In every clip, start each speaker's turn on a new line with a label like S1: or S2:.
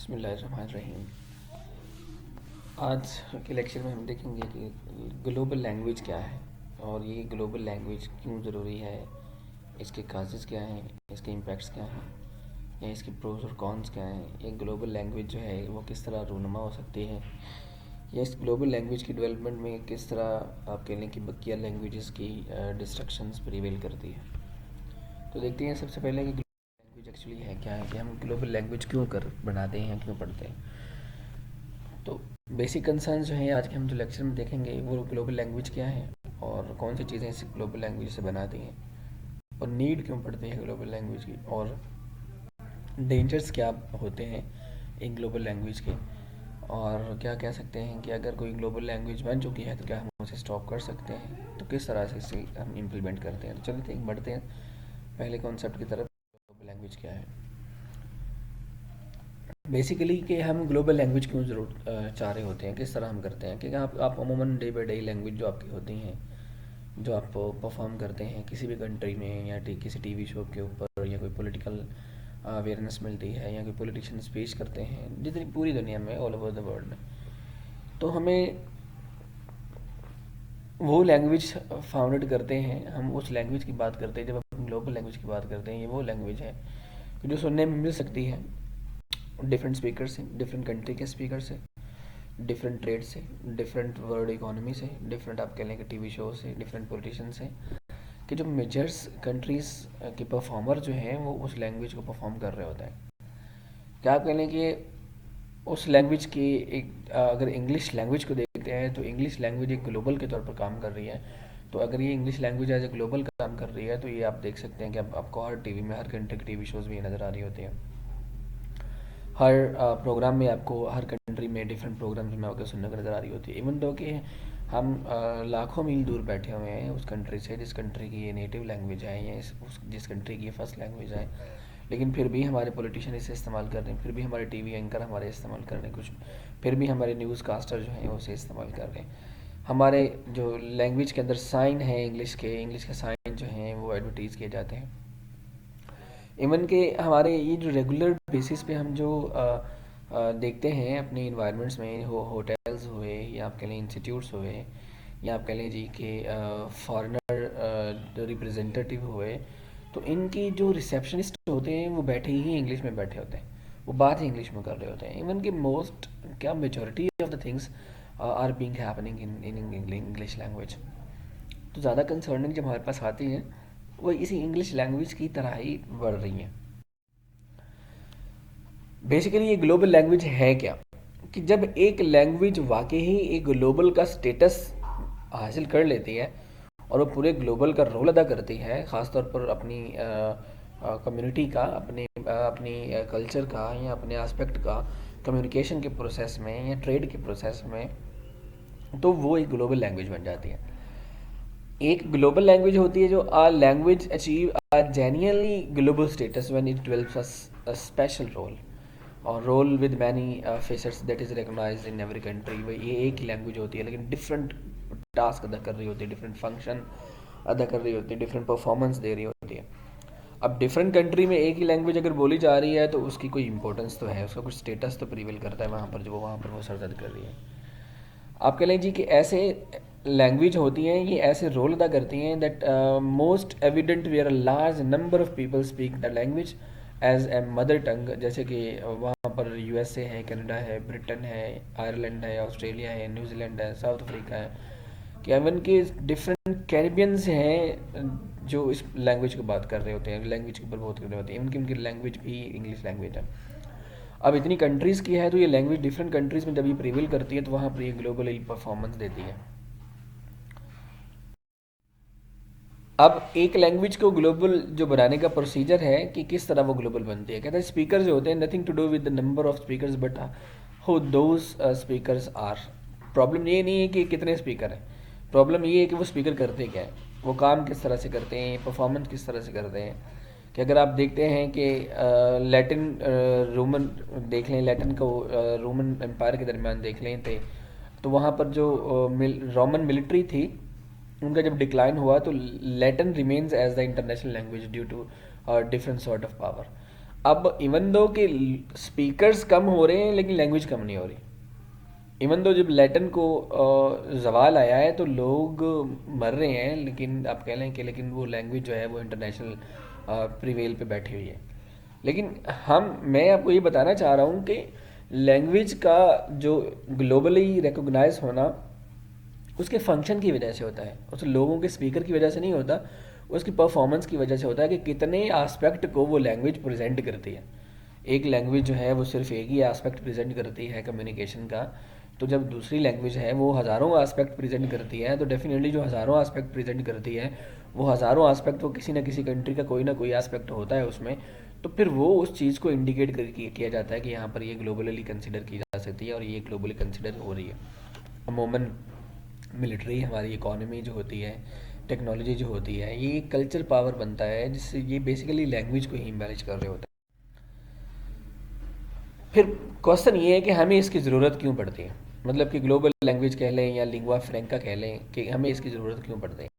S1: बिस्मिल्लाहिर्रहमानिर्रहीम। आज के लेक्चर में हम देखेंगे कि ग्लोबल लैंग्वेज क्या है और ये ग्लोबल लैंग्वेज क्यों ज़रूरी है, इसके काजेज़ क्या हैं, इसके इम्पैक्ट्स क्या हैं या इसके प्रोज और कॉन्स क्या हैं। ये ग्लोबल लैंग्वेज जो है वो किस तरह रूनुमा हो सकती है या इस ग्लोबल लैंग्वेज की डेवलपमेंट में किस तरह आप कह लें कि बकिया लैंग्वेजेस की डिस्ट्रक्शंस प्रिवेल करती है। तो देखते हैं सबसे पहले कि ग्लोबल लैंग्वेज एक्चुअली है क्या है, कि हम ग्लोबल लैंग्वेज क्यों कर बनाते हैं, क्यों पढ़ते हैं। तो बेसिक कंसर्न जो है आज के हम जो लेक्चर में देखेंगे वो ग्लोबल लैंग्वेज क्या है और कौन सी चीज़ें इस ग्लोबल लैंग्वेज से बनाती हैं और नीड क्यों पड़ती है ग्लोबल लैंग्वेज की और डेंजर्स क्या होते हैं एक ग्लोबल लैंग्वेज के, और क्या कह सकते हैं कि अगर कोई ग्लोबल लैंग्वेज बन चुकी है तो क्या हम उसे स्टॉप कर सकते हैं, तो किस तरह से इसे हम इम्प्लीमेंट करते हैं। तो चलिए एक बढ़ते हैं पहले कॉन्सेप्ट की तरफ। ग्लोबल लैंग्वेज क्या है बेसिकली, कि हम ग्लोबल लैंग्वेज क्यों ज़रूर चाह रहे होते हैं, किस तरह हम करते हैं। क्योंकि आप अमूमन डे बाई डे लैंग्वेज जो आपकी होती हैं, जो आप परफॉर्म करते हैं किसी भी कंट्री में या किसी टीवी शो के ऊपर, या कोई पॉलिटिकल अवेयरनेस मिलती है या कोई पॉलिटिशियन स्पीच करते हैं जितनी पूरी दुनिया में ऑल ओवर द वर्ल्ड, तो हमें वो लैंग्वेज फाउंडेड करते हैं, हम उस लैंग्वेज की बात करते हैं। जब हम ग्लोबल लैंग्वेज की बात करते हैं, ये वो लैंग्वेज है जो सुनने में मिल सकती है डिफरेंट स्पीकर से, डिफरेंट कंट्री के स्पीकर से, डिफरेंट ट्रेड से, डिफरेंट वर्ल्ड इकोनॉमी से, डिफरेंट आप कह लें कि टीवी शो से, डिफरेंट पॉलिटिशियन से, कि जो मेजर्स कंट्रीज़ के परफॉर्मर जो हैं वो उस लैंग्वेज को परफॉर्म कर रहे होते हैं। क्या आप कह लें कि उस लैंग्वेज की एक अगर इंग्लिश लैंग्वेज को देखते हैं तो इंग्लिश लैंग्वेज एक ग्लोबल के तौर पर काम कर रही है। तो अगर ये English language as a global काम कर रही है तो ये आप देख सकते हैं कि आपको हर टीवी में, हर कंट्री की टीवी शोज़ भी नज़र आ रही होती हैं। हर प्रोग्राम में आपको, हर कंट्री में डिफरेंट प्रोग्राम्स में आपको सुनने को नज़र आ रही होती है। इवन दो कि हम लाखों मील दूर बैठे हुए हैं उस कंट्री से जिस कंट्री की ये नेटिव लैंग्वेज है या जिस कंट्री की ये फर्स्ट लैंग्वेज है, लेकिन फिर भी हमारे पॉलिटिशियन इसे इस्तेमाल कर रहे हैं, फिर भी हमारे टीवी एंकर हमारे इस्तेमाल कर रहे हैं, कुछ फिर भी हमारे न्यूज़ कास्टर जो हैं वो उसे इस्तेमाल कर रहे हैं। हमारे जो लैंग्वेज के अंदर साइन है इंग्लिश के साइन जो हैं वो एडवर्टीज़ किए जाते हैं। इवन के हमारे ये जो रेगुलर बेसिस पे हम जो देखते हैं अपने इन्वायरमेंट्स में, होटल्स हुए या आप कह लें इंस्टीट्यूट्स हुए या आप कह लें जी कि फॉरेनर रिप्रेजेंटेटिव हुए, तो इनकी जो रिसेप्शनिस्ट होते हैं वो बैठे ही इंग्लिश में बैठे होते हैं, वो बात ही इंग्लिश में कर रहे होते हैं। इवन कि मोस्ट क्या majority of the things are being happening in English language. तो ज़्यादा कंसर्निंग जब हमारे पास आती हैं वो इसी इंग्लिश लैंग्वेज की तरह ही बढ़ रही हैं। बेसिकली ये ग्लोबल लैंग्वेज है क्या, कि जब एक लैंग्वेज वाकई ही एक ग्लोबल का स्टेटस हासिल कर लेती है और वो पूरे ग्लोबल का रोल अदा करती है, ख़ासतौर पर अपनी कम्युनिटी का, अपनी कल्चर का या अपने एस्पेक्ट का कम्युनिकेशन के प्रोसेस में या ट्रेड के प्रोसेस में, तो वो एक ग्लोबल लैंग्वेज बन जाती है। एक ग्लोबल लैंग्वेज होती है जो a language achieve a genuinely global status when it develops a special role or role with many facets that is recognised in every country. वही ये एक ही लैंग्वेज होती है लेकिन डिफरेंट टास्क अदा कर रही होती है, डिफरेंट फंक्शन अदा कर रही होती है, डिफरेंट परफॉर्मेंस दे रही होती है। अब डिफरेंट कंट्री में एक ही लैंग्वेज अगर बोली जा रही है तो उसकी कोई इंपॉर्टेंस तो है, उसका कुछ स्टेटस तो प्रिवेल करता है वहाँ पर, जो वहाँ पर वो सरदर्द कर रही है। आप कह लें जी कि ऐसे लैंग्वेज होती हैं, ये ऐसे रोल अदा करती हैं that most evident where a large number of people speak the language as a mother tongue. जैसे कि वहाँ पर यूएसए है, कनाडा है, ब्रिटेन है, आयरलैंड है, ऑस्ट्रेलिया है, न्यूजीलैंड है, साउथ अफ्रीका है, कि इवन के डिफरेंट कैरिबियंस हैं जो इस लैंग्वेज की बात कर रहे होते हैं, लैंग्वेज के ऊपर बहुत कर रहे होते हैं। इवन की उनकी लैंग्वेज भी इंग्लिश लैंग्वेज है। अब इतनी कंट्रीज़ की है तो ये लैंग्वेज डिफरेंट कंट्रीज़ में जब ये प्रिवेल करती है तो वहाँ पर ये ग्लोबल परफॉर्मेंस देती है। अब एक लैंग्वेज को ग्लोबल जो बनाने का प्रोसीजर है कि किस तरह वो ग्लोबल बनती है, कहते हैं स्पीकर जो होते हैं nothing to do with the number of speakers but who those speakers are. Problem ये नहीं है कि कितने स्पीकर हैं, प्रॉब्लम ये है कि वो स्पीकर करते क्या है, वो काम किस तरह से करते हैं, परफॉर्मेंस किस तरह से करते हैं। कि अगर आप देखते हैं कि लैटिन रोमन देख लें, लैटिन को रोमन एम्पायर के दरमियान देख लें थे, तो वहाँ पर जो रोमन मिलिट्री थी उनका जब डिक्लाइन हुआ तो Latin remains as the international language due to different sort of power. अब इवन दो कि स्पीकर्स कम हो रहे हैं लेकिन लैंग्वेज कम नहीं हो रही। इवन दो जब लैटिन को ज़वाल आया है तो लोग मर रहे हैं, लेकिन आप कह लें कि लेकिन वो लैंग्वेज जो है वो इंटरनेशनल प्रीवेल पे बैठी हुई है। लेकिन मैं आपको ये बताना चाह रहा हूँ कि लैंग्वेज का जो ग्लोबली रिकॉग्नाइज होना उसके फंक्शन की वजह से होता है, उस लोगों के स्पीकर की वजह से नहीं होता, उसकी परफॉर्मेंस की वजह से होता है कि कितने एस्पेक्ट को वो लैंग्वेज प्रेजेंट करती है। एक लैंग्वेज जो है वो सिर्फ एक ही एस्पेक्ट प्रेजेंट करती है कम्युनिकेशन का, तो जब दूसरी लैंग्वेज है वो हज़ारों एस्पेक्ट प्रेजेंट करती है, तो डेफिनेटली जो हज़ारों एस्पेक्ट प्रेजेंट करती है वो हज़ारों एस्पेक्ट वो किसी ना किसी कंट्री का कोई ना कोई एस्पेक्ट होता है उसमें, तो फिर वो उस चीज़ को इंडिकेट किया जाता है कि यहाँ पर ये ग्लोबली कंसिडर की जा सकती है और ये ग्लोबली कंसिडर हो रही है। अमूमन मिलिट्री, हमारी इकोनॉमी जो होती है, टेक्नोलॉजी जो होती है, ये एक कल्चर पावर बनता है जिससे ये बेसिकली लैंग्वेज को ही मैनेज कर रहे होते हैं। फिर क्वेश्चन ये है कि हमें इसकी ज़रूरत क्यों पड़ती है, मतलब कि ग्लोबल लैंग्वेज कह लें या लिंग्वा फ्रैंका कह लें, कि हमें इसकी ज़रूरत क्यों पड़ती है।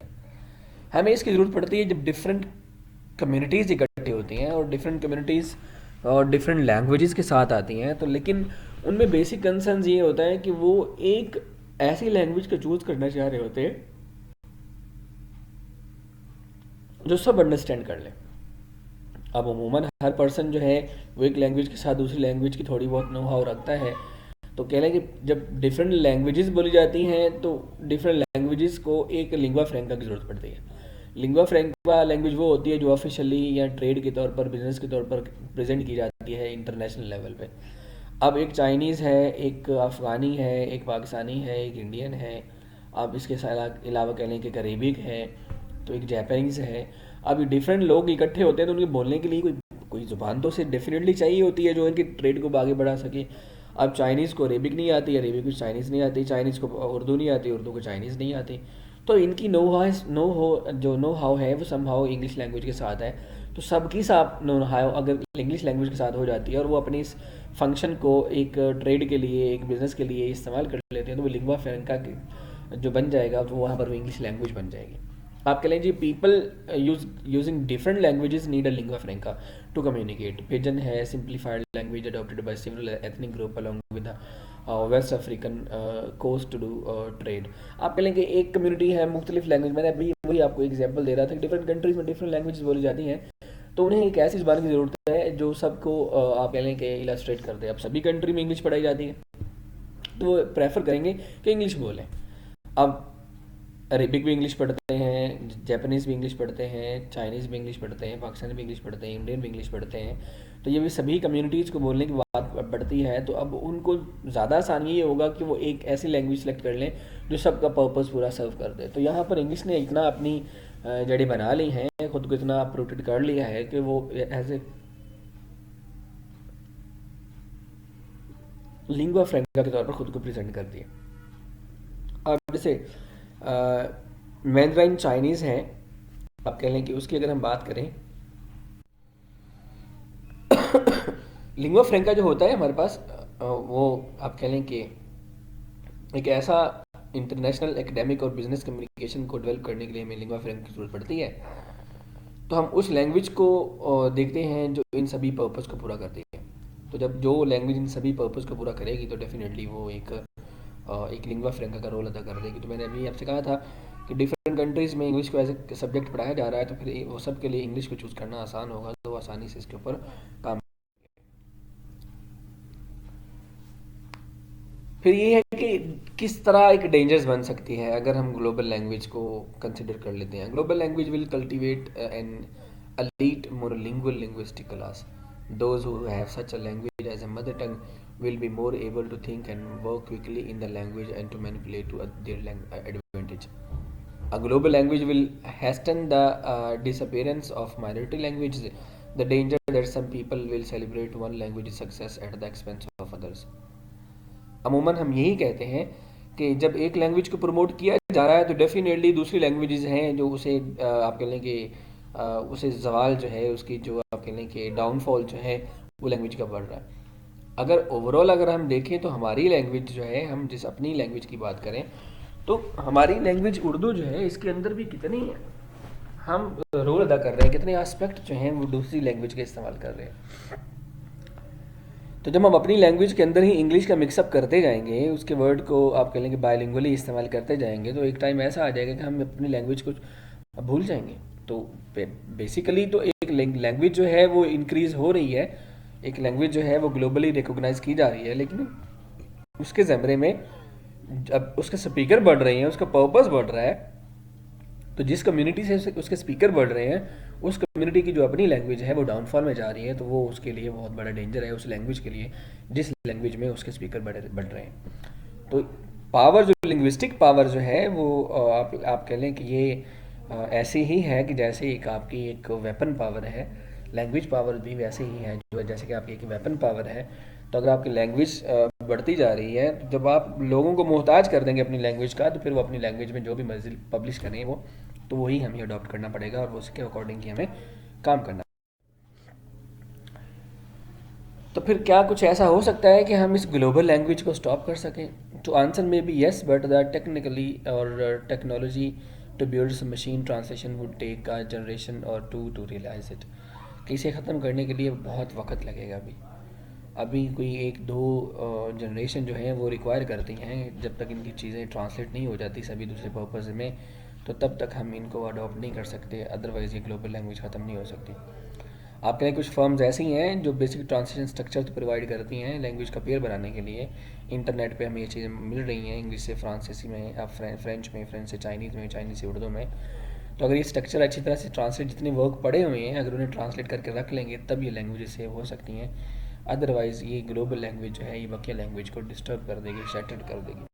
S1: हमें इसकी ज़रूरत पड़ती है जब डिफरेंट कम्युनिटीज़ इकट्ठी होती हैं और डिफरेंट कम्युनिटीज़ और डिफरेंट लैंग्वेजेस के साथ आती हैं, तो लेकिन उनमें बेसिक कंसर्न ये होता है कि वो एक ऐसी लैंग्वेज को चूज़ करना चाह रहे होते हैं जो सब अंडरस्टैंड कर लें। अब अमूमन हर पर्सन जो है वो एक लैंग्वेज के साथ दूसरी लैंग्वेज की थोड़ी बहुत नो हाउ रखता है, तो कह लें कि जब डिफरेंट लैंग्वेजेस बोली जाती हैं तो डिफरेंट लैंग्वेजेस को एक लिंग्वा फ्रैंका की ज़रूरत पड़ती है। लिंग्वा फ्रैंका लैंग्वेज वो होती है जो ऑफिशियली या ट्रेड के तौर पर, बिजनेस के तौर पर प्रेजेंट की जाती है इंटरनेशनल लेवल पे। अब एक चाइनीज़ है, एक अफ़गानी है, एक पाकिस्तानी है, एक इंडियन है, अब इसके अलावा कह लें कि अरेबिक है, तो एक जापानीज़ है। अब डिफरेंट लोग इकट्ठे होते हैं तो उनके बोलने के लिए कोई कोई ज़ुबान तो से डेफिनेटली चाहिए होती है जो इनकी ट्रेड को आगे बढ़ा सके। अब चाइनीज़ को अरेबिक नहीं आती, अरेबिक को चाइनीज़ नहीं आती, चाइनीज़ को उर्दू नहीं आती, उर्दू को चाइनीज़ नहीं आती, तो इनकी नो हाउ है वो समहाउ इंग्लिश लैंग्वेज के साथ है। तो सबकी साथ नो हाउ अगर इंग्लिश लैंग्वेज के साथ हो जाती है और वो अपनी इस फंक्शन को एक ट्रेड के लिए, एक बिज़नेस के लिए इस्तेमाल कर लेते हैं, तो वो लिंग्वा फ्रैंका जो बन जाएगा तो वहाँ पर वो इंग्लिश लैंग्वेज बन जाएगी। आप कह लीजिए people using different languages need a lingua franca to communicate. Pidgin है simplified language adopted by several ethnic group along with West African coast to do trade. आप कह लेंगे एक कम्युनिटी है मुख्तलिफ लैंग्वेज, मैंने अभी वही आपको एग्जाम्पल दे रहा था कि डिफरेंट कंट्रीज में डिफरेंट लैंग्वेजेस बोली जाती हैं, तो उन्हें एक ऐसी ज़बान की ज़रूरत है जो सबको आप कह लें कि इलस्ट्रेट कर दे। अब सभी कंट्री में इंग्लिश पढ़ाई जाती है तो वो प्रेफर करेंगे कि इंग्लिश बोलें। अब अरेबिक भी इंग्लिश पढ़ते हैं, जापानीज़ भी इंग्लिश पढ़ते हैं, चाइनीज़ भी इंग्लिश पढ़ते हैं, पाकिस्तानी भी इंग्लिश पढ़ते हैं, इंडियन भी इंग्लिश पढ़ते हैं, तो ये भी सभी कम्युनिटीज़ को बोलने की बात बढ़ती है। तो अब उनको ज़्यादा आसानी ये होगा कि वो एक ऐसी लैंग्वेज सेलेक्ट कर लें जो सबका पर्पस पूरा सर्व कर दे। तो यहाँ पर इंग्लिश ने इतना अपनी जड़ी बना ली हैं, खुद को इतना अप्रूटेड कर लिया है कि वो एज ए लिंग्वा फ्रैंका के तौर पर खुद को प्रेजेंट करती है। अब जैसे मैंड्राइन चाइनीज़ है, आप कह लें कि उसकी अगर हम बात करें लिंग्वा फ्रैंका जो होता है हमारे पास वो आप कह लें कि एक ऐसा इंटरनेशनल एकेडमिक और बिजनेस कम्युनिकेशन को डेवलप करने के लिए हमें लिंग्वा फ्रैंका की ज़रूरत पड़ती है। तो हम उस लैंग्वेज को देखते हैं जो इन सभी पर्पज़ को पूरा करती है। तो जब जो लैंग्वेज इन सभी पर्पज़ को पूरा करेगी तो डेफिनेटली वो एक लिंग्वा फ्रैंका का रोल अदा कर देगी। तो मैंने अभी आपसे कहा था कि डिफरेंट कंट्रीज़ में इंग्लिश को एज ए सब्जेक्ट पढ़ाया जा रहा है, तो फिर वो सब के लिए इंग्लिश को चूज़ करना आसान होगा, तो वो आसानी से इसके ऊपर काम। फिर ये है कि किस तरह एक डेंजर्स बन सकती है अगर हम ग्लोबल लैंग्वेज को कंसिडर कर लेते हैं। Global language will cultivate an elite monolingual linguistic class. Those who have such a language as a mother tongue will be more able to think and work quickly in the language and to manipulate to their advantage. A global language will hasten the disappearance of minority languages. The danger that some people will celebrate one language's success at the expense of others. अमूमन हम यही कहते हैं कि जब एक language को promote किया जा रहा है तो डेफिनेटली दूसरी लैंग्वेजेस हैं जो उसे आप कह लें कि उसे जवाल जो है, उसकी जो आप कह लें कि डाउनफॉल जो है वो लैंग्वेज का बढ़ रहा है। अगर ओवरऑल अगर हम देखें तो हमारी लैंग्वेज जो है, हम जिस अपनी लैंग्वेज की बात करें तो हमारी लैंग्वेज उर्दू जो है इसके अंदर भी कितनी हम रोल अदा कर रहे हैं, कितने एस्पेक्ट जो हैं वो दूसरी लैंग्वेज के इस्तेमाल कर रहे हैं। तो जब हम अपनी लैंग्वेज के अंदर ही इंग्लिश का मिक्सअप करते जाएंगे, उसके वर्ड को आप कह लेंगे बायलिंगुअली इस्तेमाल करते जाएंगे, तो एक टाइम ऐसा आ जाएगा कि हम अपनी लैंग्वेज को भूल जाएंगे। तो बेसिकली तो एक लैंग्वेज जो है वो इंक्रीज हो रही है, एक लैंग्वेज जो है वो ग्लोबली रिकॉग्नाइज की जा रही है, लेकिन उसके ज़मरे में अब उसके स्पीकर बढ़ रहे हैं, उसका पर्पस बढ़ रहा है। तो जिस कम्युनिटी से उसके स्पीकर बढ़ रहे हैं, उस कम्युनिटी की जो अपनी लैंग्वेज है वो डाउनफॉल में जा रही है, तो वो उसके लिए बहुत बड़ा डेंजर है उस लैंग्वेज के लिए, जिस लैंग्वेज में उसके स्पीकर बढ़ रहे हैं। तो पावर, जो लिंग्विस्टिक पावर जो है वो आप कह लें कि ये ऐसी ही है कि जैसे एक आपकी एक वेपन पावर है, लैंग्वेज पावर भी वैसे ही है जो जैसे कि आपकी एक वेपन पावर है। तो अगर आपकी लैंग्वेज बढ़ती जा रही है, तो जब आप लोगों को मोहताज कर देंगे अपनी लैंग्वेज का, तो फिर वो अपनी लैंग्वेज में जो भी मर्जी पब्लिश करें वो, तो वही हमें अडॉप्ट करना पड़ेगा और उसके अकॉर्डिंग ही हमें काम करना। तो फिर क्या कुछ ऐसा हो सकता है कि हम इस ग्लोबल लैंग्वेज को स्टॉप कर सकें? तो आंसर में be yes, but that technically or technology to build machine translation would take a generation or to realise it. कि इसे ख़त्म करने के लिए बहुत वक्त लगेगा। अभी कोई एक दो जनरेशन जो है वो रिक्वायर करती हैं, जब तक इनकी चीज़ें ट्रांसलेट नहीं हो जाती सभी दूसरे पर्पज़ में, तो तब तक हम इनको अडॉप्ट नहीं कर सकते, अदरवाइज़ ये ग्लोबल लैंग्वेज ख़त्म नहीं हो सकती। आपके लिए कुछ फर्म्स ऐसी हैं जो बेसिक ट्रांसलेशन स्ट्रक्चर तो प्रोवाइड करती हैं लैंग्वेज का पेयर बनाने के लिए। इंटरनेट पे हमें ये चीज़ें मिल रही हैं, इंग्लिश से फ्रांसीसी में, आप फ्रेंच में, फ्रेंच से चाइनीज़ में, चाइनीज़ से उर्दू में। तो अगर ये स्ट्रक्चर अच्छी तरह से ट्रांसलेट, जितने वर्क पड़े हुए हैं अगर उन्हें ट्रांसलेट करके रख लेंगे, तब ये लैंग्वेज सेव हो सकती हैं। अदरवाइज़ ये ग्लोबल लैंग्वेज जो है ये बाकी लैंग्वेज को डिस्टर्ब कर देगी, शैटर्ड कर देगी।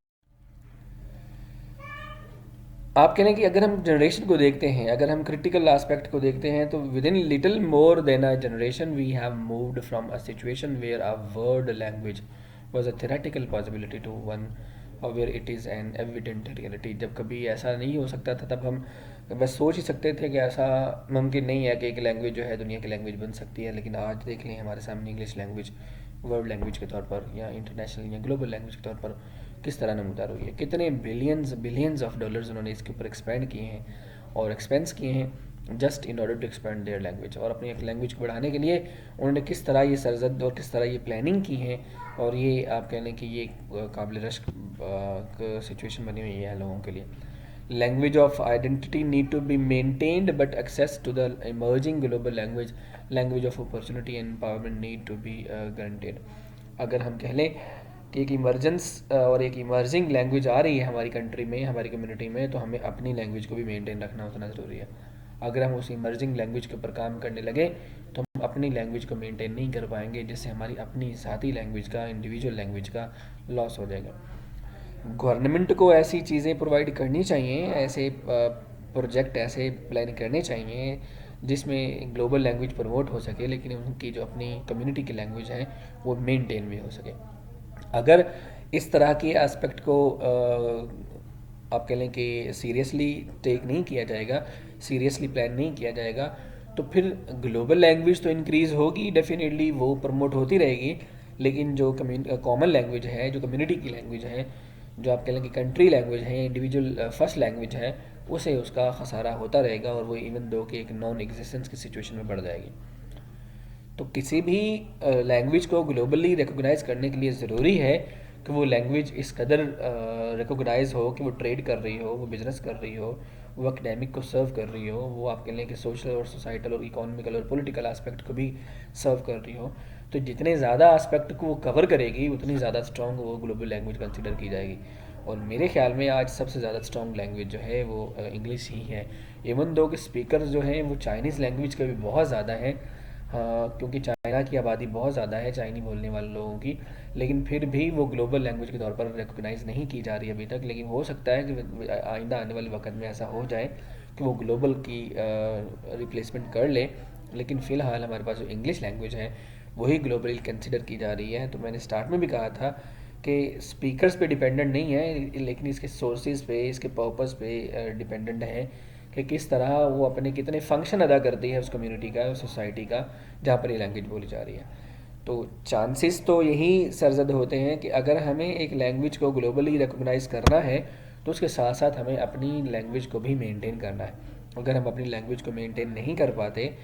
S1: आप कह लें कि अगर हम जनरेशन को देखते हैं, अगर हम क्रिटिकल एस्पेक्ट को देखते हैं, तो within little more than a generation we have moved from a situation where a world language was a theoretical possibility to one where it is an evident reality. जब कभी ऐसा नहीं हो सकता था, तब हम बस सोच ही सकते थे कि ऐसा मुमकिन नहीं है कि एक लैंग्वेज जो है दुनिया की लैंग्वेज बन सकती है। लेकिन आज देख लें हमारे सामने इंग्लिश लैंग्वेज वर्ल्ड लैंग्वेज के तौर पर या इंटरनेशनल या ग्लोबल लैंग्वेज के तौर पर किस तरह नमूदार हुई है। कितने बिलियंस बिलियंस ऑफ डॉलर्स उन्होंने इसके ऊपर एक्सपेंड किए हैं और एक्सपेंस किए हैं just in order to expand their language. और अपनी एक लैंग्वेज को बढ़ाने के लिए उन्होंने किस तरह ये सरजद और किस तरह ये प्लानिंग की है। और ये आप कह लें कि ये काबिल रश्क सिचुएशन बनी हुई है लोगों के लिए। Language of identity need to be maintained, but access to the emerging global language of opportunity and empowerment need to be guaranteed. अगर हम कह लें कि एक इमरजेंस और एक इमर्जिंग लैंग्वेज आ रही है हमारी कंट्री में, हमारी कम्युनिटी में, तो हमें अपनी लैंग्वेज को भी मेंटेन रखना उतना ज़रूरी है। अगर हम उस इमर्जिंग लैंग्वेज के ऊपर काम करने लगे, तो हम अपनी लैंग्वेज को मेंटेन नहीं कर पाएंगे, जिससे हमारी अपनी साथी लैंग्वेज का, इंडिविजुअल लैंग्वेज का लॉस हो जाएगा। गवर्नमेंट को ऐसी चीज़ें प्रोवाइड करनी चाहिए, ऐसे प्रोजेक्ट, ऐसे प्लान करने चाहिए जिसमें ग्लोबल लैंग्वेज प्रमोट हो सके, लेकिन उनकी जो अपनी कम्युनिटी की लैंग्वेज है वो मेंटेन भी हो सके। अगर इस तरह के एस्पेक्ट को आप कह लें कि सीरियसली टेक नहीं किया जाएगा, सीरियसली प्लान नहीं किया जाएगा, तो फिर ग्लोबल लैंग्वेज तो इंक्रीज़ होगी डेफिनेटली, वो प्रमोट होती रहेगी, लेकिन जो कॉमन लैंग्वेज है, जो कम्युनिटी की लैंग्वेज है, जो आप कह लें कि कंट्री लैंग्वेज है, इंडिविजुअल फर्स्ट लैंग्वेज है, उसे उसका खसारा होता रहेगा और वो इवन दो कि एक नॉन एग्जिस्टेंस की सिचुएशन में बढ़ जाएगी। तो किसी भी लैंग्वेज को ग्लोबली रिकॉग्नाइज करने के लिए ज़रूरी है कि वो लैंग्वेज इस कदर रिकॉग्नाइज हो कि वो ट्रेड कर रही हो, वो बिज़नेस कर रही हो, वो एकेडमिक को सर्व कर रही हो, वो आप कह लें कि सोशल और सोसाइटल और इकोनॉमिकल और पॉलिटिकल एस्पेक्ट को भी सर्व कर रही हो। तो जितने ज़्यादा एस्पेक्ट को वो कवर करेगी, उतनी ज़्यादा स्ट्रॉन्ग वो ग्लोबल लैंग्वेज कंसिडर की जाएगी। और मेरे ख्याल में आज सबसे ज़्यादा स्ट्रॉन्ग लैंग्वेज जो है वो इंग्लिश ही है। इवन दो के स्पीकर जो हैं वो चाइनीज़ लैंग्वेज के भी बहुत ज़्यादा हैं, क्योंकि चाइना की आबादी बहुत ज़्यादा है चाइनी बोलने वाले लोगों की, लेकिन फिर भी वो ग्लोबल लैंग्वेज के तौर पर रिकॉग्नाइज़ नहीं की जा रही अभी तक। लेकिन हो सकता है कि आइंदा आने वाले वक्त में ऐसा हो जाए कि वो ग्लोबल की रिप्लेसमेंट कर ले। लेकिन फ़िलहाल हमारे पास जो इंग्लिश लैंग्वेज है वही ग्लोबली कंसिडर की जा रही है। तो मैंने स्टार्ट में भी कहा था कि स्पीकर्स पे डिपेंडेंट नहीं है, लेकिन इसके सोर्सेज पे, इसके पर्पस पे डिपेंडेंट है कि किस तरह वो अपने कितने फंक्शन अदा करती है उस कम्युनिटी का, उस सोसाइटी का जहाँ पर ये लैंग्वेज बोली जा रही है। तो चांसेस तो यही सरजद होते हैं कि अगर हमें एक लैंग्वेज को ग्लोबली रिकॉग्नाइज करना है, तो उसके साथ साथ हमें अपनी लैंग्वेज को भी मेंटेन करना है। अगर हम अपनी लैंग्वेज को मेंटेन नहीं कर पाते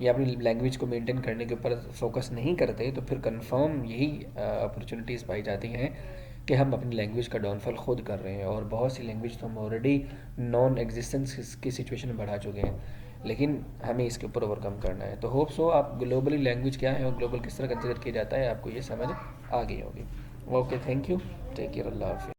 S1: या अपनी लैंग्वेज को मेंटेन करने के ऊपर फोकस नहीं करते, तो फिर कंफर्म यही अपॉर्चुनिटीज़ पाई जाती हैं कि हम अपनी लैंग्वेज का डाउनफॉल खुद कर रहे हैं। और बहुत सी लैंग्वेज तो हम ऑलरेडी नॉन एग्जिस्टेंस की सिचुएशन में बढ़ा चुके हैं, लेकिन हमें इसके ऊपर ओवरकम करना है। तो होप सो आप ग्लोबली लैंग्वेज क्या है और ग्लोबल किस तरह कंसिडर किया जाता है आपको ये समझ आ गई होगी। Okay, thank you, take care, अल्लाह हाफिज़।